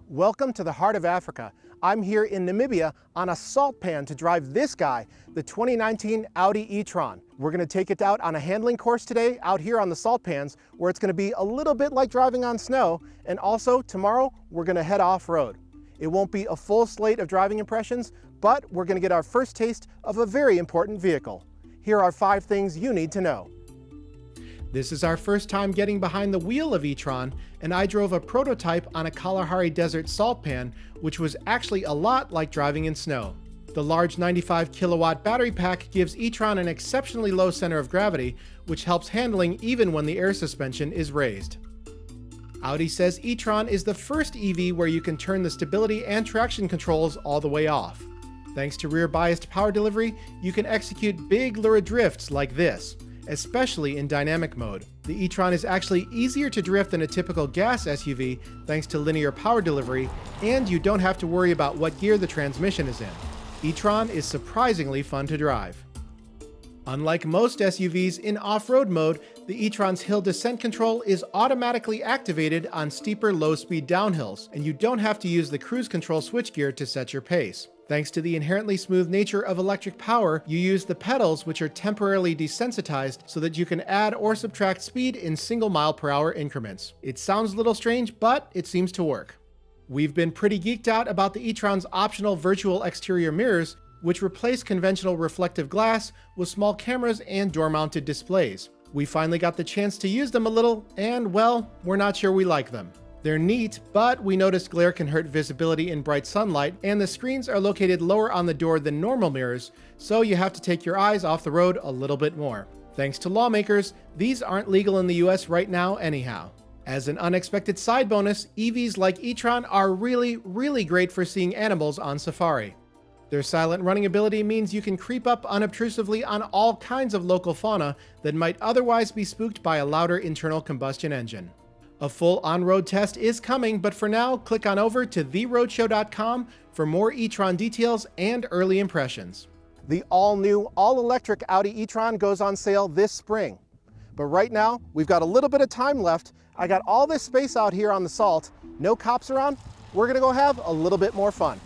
Welcome to the heart of Africa. I'm here in Namibia on a salt pan to drive this guy, the 2019 Audi E-Tron. We're going to take it out on a handling course today out here on the salt pans, where it's going to be a little bit like driving on snow, and also tomorrow we're going to head off-road. It won't be a full slate of driving impressions, but we're going to get our first taste of a very important vehicle. Here are 5 things you need to know. This is our first time getting behind the wheel of E-Tron, and I drove a prototype on a Kalahari Desert salt pan, which was actually a lot like driving in snow. The large 95 kilowatt battery pack gives E-Tron an exceptionally low center of gravity, which helps handling even when the air suspension is raised. Audi says E-Tron is the first EV where you can turn the stability and traction controls all the way off. Thanks to rear-biased power delivery, you can execute big lurid drifts like this, especially in dynamic mode. The E-Tron is actually easier to drift than a typical gas SUV thanks to linear power delivery, and you don't have to worry about what gear the transmission is in. E-Tron is surprisingly fun to drive. Unlike most SUVs in off-road mode, the E-Tron's hill descent control is automatically activated on steeper low-speed downhills, and you don't have to use the cruise control switchgear to set your pace. Thanks to the inherently smooth nature of electric power, you use the pedals, which are temporarily desensitized so that you can add or subtract speed in single mile per hour increments. It sounds a little strange, but it seems to work. We've been pretty geeked out about the E-Tron's optional virtual exterior mirrors, which replace conventional reflective glass with small cameras and door-mounted displays. We finally got the chance to use them a little, and well, we're not sure we like them. They're neat, but we noticed glare can hurt visibility in bright sunlight, and the screens are located lower on the door than normal mirrors, so you have to take your eyes off the road a little bit more. Thanks to lawmakers, these aren't legal in the US right now anyhow. As an unexpected side bonus, EVs like E-Tron are really great for seeing animals on safari. Their silent running ability means you can creep up unobtrusively on all kinds of local fauna that might otherwise be spooked by a louder internal combustion engine. A full on-road test is coming, but for now, click on over to theroadshow.com for more E-Tron details and early impressions. The all-new, all-electric Audi E-Tron goes on sale this spring. But right now, we've got a little bit of time left. I got all this space out here on the salt. No cops around. We're gonna go have a little bit more fun.